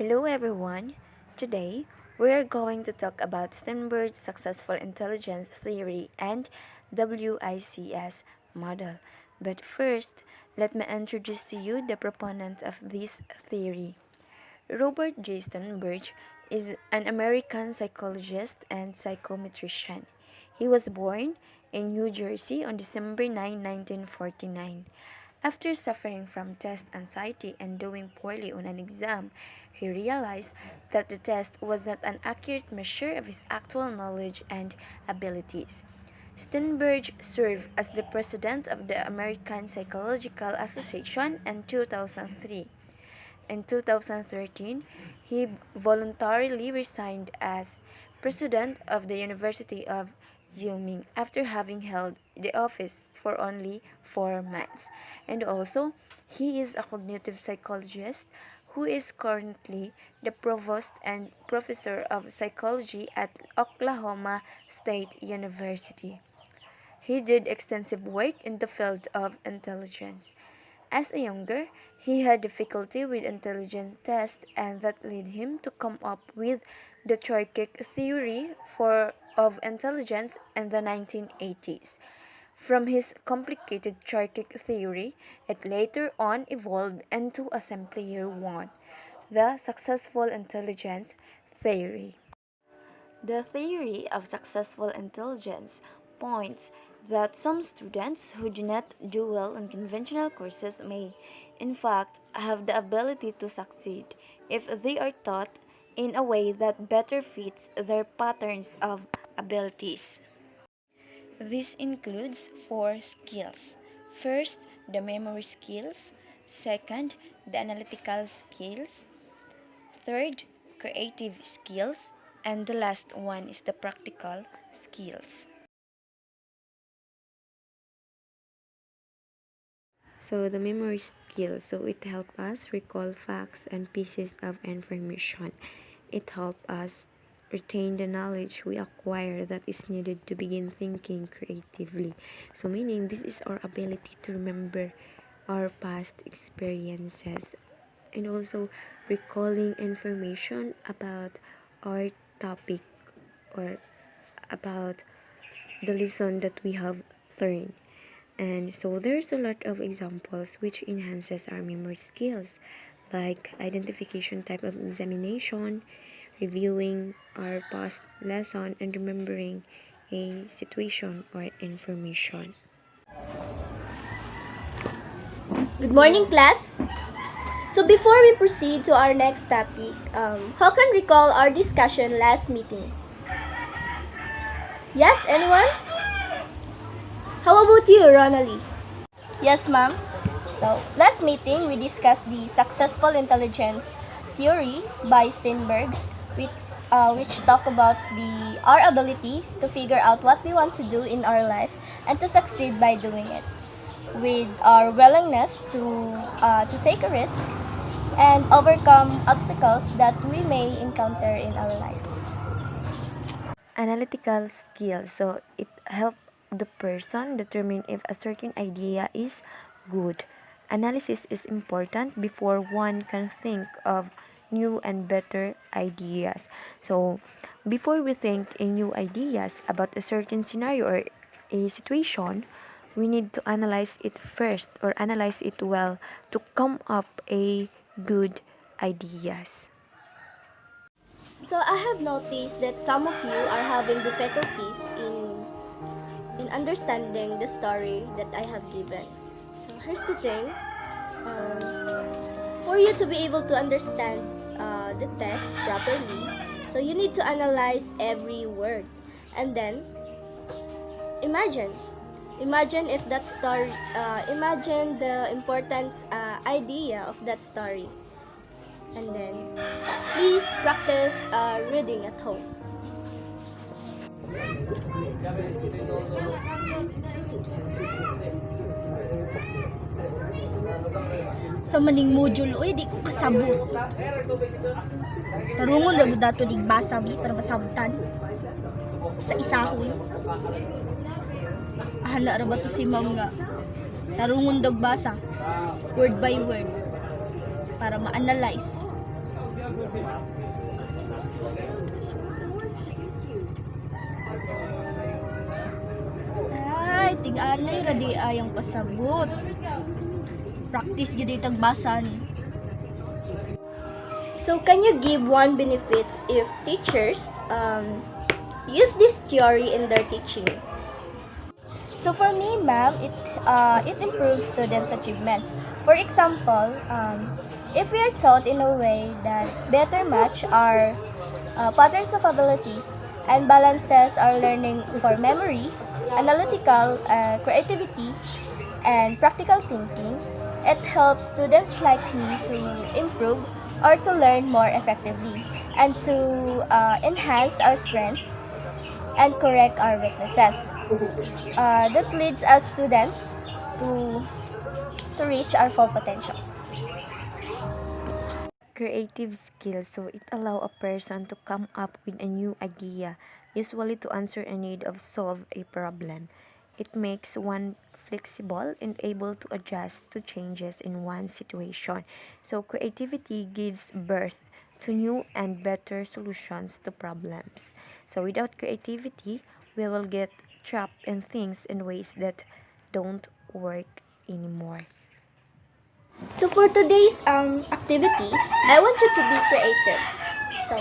Hello everyone. Today, we're going to talk about Sternberg's successful intelligence theory and WICS model. But first, let me introduce to you the proponent of this theory. Robert J. Sternberg is an American psychologist and psychometrician. He was born in New Jersey on December 9, 1949. After suffering from test anxiety and doing poorly on an exam, he realized that the test was not an accurate measure of his actual knowledge and abilities. Sternberg served as the president of the American Psychological Association in 2003. In 2013, he voluntarily resigned as president of the University of Wyoming after having held the office for only 4 months. And also, he is a cognitive psychologist who is currently the provost and professor of psychology at Oklahoma State University. He did extensive work in the field of intelligence. As a younger, he had difficulty with intelligence tests, and that led him to come up with the Churchill theory of intelligence in the 1980s. From his complicated Churchill theory, it later on evolved into a simpler one, the successful intelligence theory. The theory of successful intelligence points that some students who do not do well in conventional courses may, in fact, have the ability to succeed if they are taught in a way that better fits their patterns of abilities. This includes 4 skills. First, the memory skills. Second, the analytical skills. Third, creative skills. And the last one is the practical skills. So the memory skill, so it helps us recall facts and pieces of information. It helps us retain the knowledge we acquire that is needed to begin thinking creatively. So meaning this is our ability to remember our past experiences and also recalling information about our topic or about the lesson that we have learned. And so there's a lot of examples which enhances our memory skills, like identification type of examination, reviewing our past lesson, and remembering a situation or information. Good morning, class. So before we proceed to our next topic, how can recall our discussion last meeting? Yes, anyone? How about you, Ronalie? Yes, ma'am. So, last meeting, we discussed the successful intelligence theory by Sternberg, which talk about our ability to figure out what we want to do in our life and to succeed by doing it, with our willingness to take a risk and overcome obstacles that we may encounter in our life. Analytical skill, so it helps the person determine if a certain idea is good. Analysis is important before one can think of new and better ideas. So before we think in new ideas about a certain scenario or a situation, we need to analyze it first or analyze it well to come up a good ideas. So I have noticed that some of you are having difficulties in understanding the story that I have given. So here's the thing. For you to be able to understand the text properly, so you need to analyze every word, and then imagine if that story, imagine the important idea of that story, and then please practice reading at home. Sa maning module, oy, di ko kasabot. Tarungon na dato di basa bi para masabtan. Sa isahon. Hala ra ba to si ma'am nga. Tarungon dag basa. Word by word. Para ma-analyze. Ay, ting-anay ra di ayang pasabot. Practice gyud itag basa ni. So, can you give one benefits if teachers use this theory in their teaching? So for me, ma'am, it improves students' achievements. For example, if we are taught in a way that better match our patterns of abilities and balances our learning for memory, analytical creativity, and practical thinking, it helps students like me to improve or to learn more effectively and to enhance our strengths and correct our weaknesses. That leads us students to to reach our full potentials. Creative skills, so it allow a person to come up with a new idea, usually to answer a need of solve a problem. It makes one flexible and able to adjust to changes in one situation. So creativity gives birth to new and better solutions to problems. So without creativity, we will get trapped in things in ways that don't work anymore. So, for today's activity, I want you to be creative. So,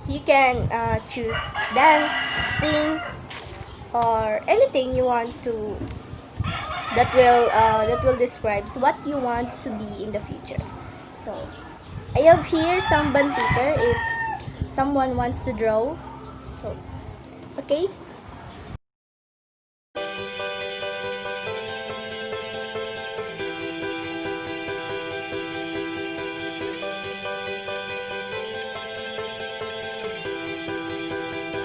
you can choose dance, sing, or anything you want to that will describe what you want to be in the future. So, I have here some band paper if someone wants to draw. So, okay.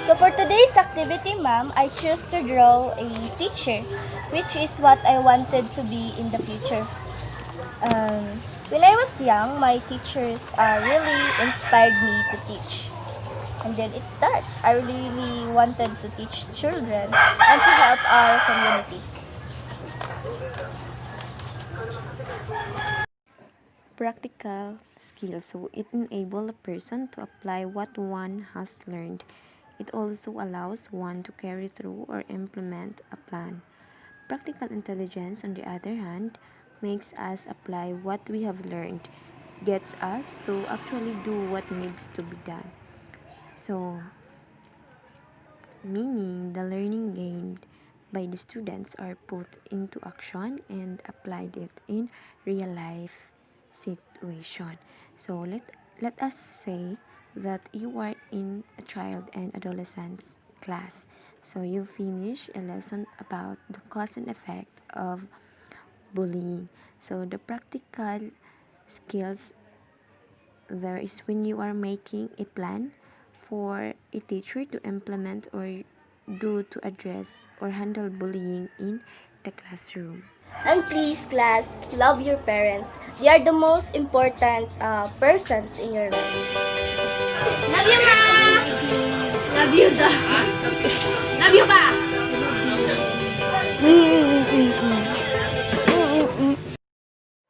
So for today's activity, ma'am, I choose to draw a teacher, which is what I wanted to be in the future. When I was young, my teachers really inspired me to teach. And then it starts. I really wanted to teach children and to help our community. Practical skills, so it enables a person to apply what one has learned. It also allows one to carry through or implement a plan. Practical intelligence, on the other hand, makes us apply what we have learned, gets us to actually do what needs to be done. So, meaning the learning gained by the students are put into action and applied it in real life situation. So let us say that you are in a child and adolescence class. So you finish a lesson about the cause and effect of bullying. So the practical skills there is when you are making a plan for a teacher to implement or do to address or handle bullying in the classroom. And please, class, love your parents. They are the most important persons in your life. Love you, ma! Love you, da. Love you, pa!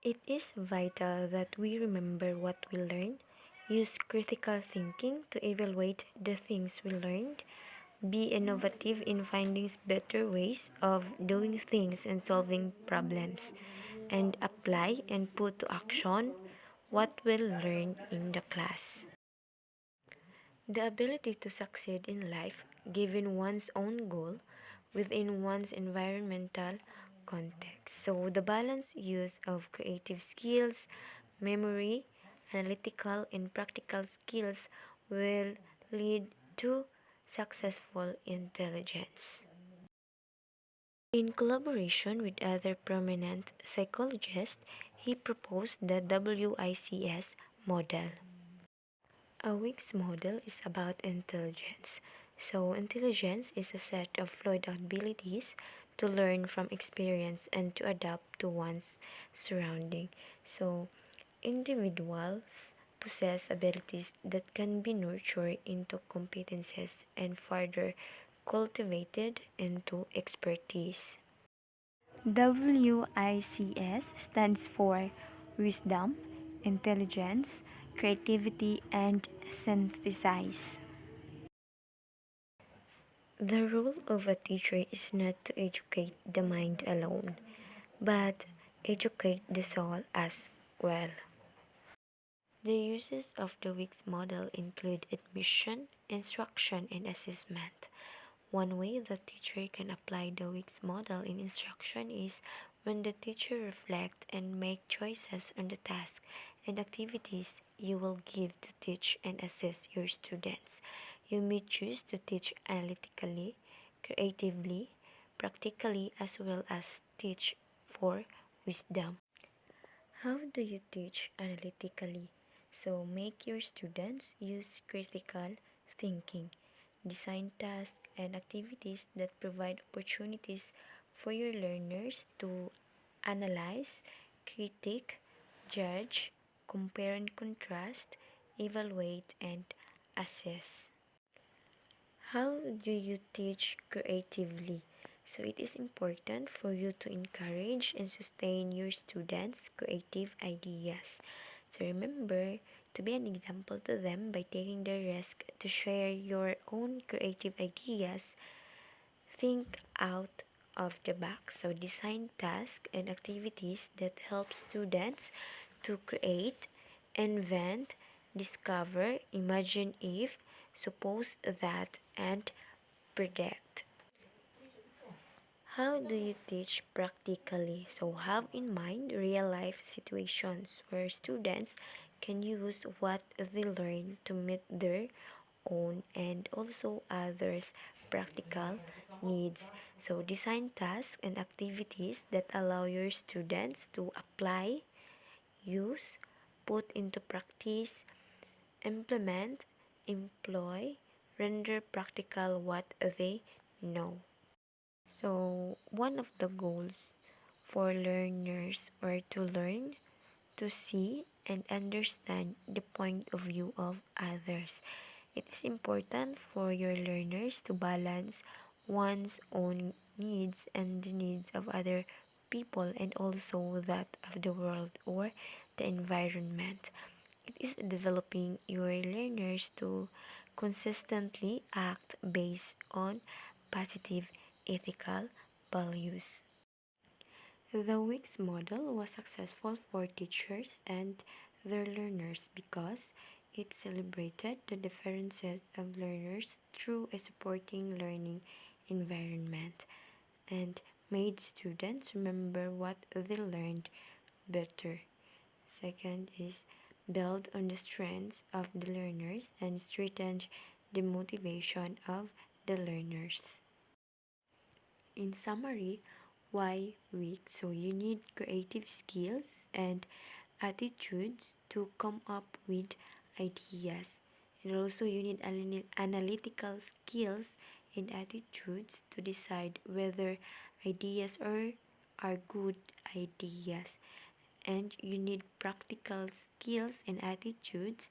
It is vital that we remember what we learned, use critical thinking to evaluate the things we learned, be innovative in finding better ways of doing things and solving problems, and apply and put to action what we learned in the class. The ability to succeed in life, given one's own goal, within one's environmental context. So, the balanced use of creative skills, memory, analytical, and practical skills will lead to successful intelligence. In collaboration with other prominent psychologists, he proposed the WICS model. A WICS model is about intelligence. So, intelligence is a set of fluid abilities to learn from experience and to adapt to one's surrounding. So, individuals possess abilities that can be nurtured into competences and further cultivated into expertise. WICS stands for wisdom, intelligence, creativity, and synthesis. The role of a teacher is not to educate the mind alone, but educate the soul as well. The uses of the WICS model include admission, instruction, and assessment. One way the teacher can apply the WICS model in instruction is when the teacher reflects and make choices on the tasks and activities you will give to teach and assess your students. You may choose to teach analytically, creatively, practically, as well as teach for wisdom. How do you teach analytically? So make your students use critical thinking. Design tasks and activities that provide opportunities for your learners to analyze, critique, judge, compare and contrast, evaluate, and assess. How do you teach creatively? So it is important for you to encourage and sustain your students' creative ideas. So remember to be an example to them by taking the risk to share your own creative ideas. Think out of the box. So design tasks and activities that help students to create, invent, discover, imagine if, suppose that, and predict. How do you teach practically? So have in mind real life situations where students can use what they learn to meet their own and also others' practical needs. So design tasks and activities that allow your students to apply, use, put into practice, implement, employ, render practical what they know. So, one of the goals for learners are to learn, to see, and understand the point of view of others. It is important for your learners to balance one's own needs and the needs of other people and also that of the world or the environment. It is developing your learners to consistently act based on positive ethical values. The WICS model was successful for teachers and their learners because it celebrated the differences of learners through a supporting learning environment and made students remember what they learned better. Second is build on the strengths of the learners and strengthen the motivation of the learners. In summary, why weak? So you need creative skills and attitudes to come up with ideas. And also you need analytical skills and attitudes to decide whether ideas are good ideas. And you need practical skills and attitudes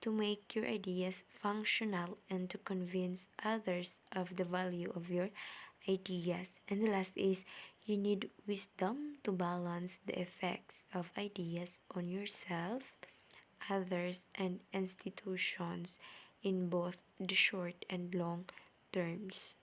to make your ideas functional and to convince others of the value of your ideas. And the last is you need wisdom to balance the effects of ideas on yourself, others, and institutions in both the short and long terms.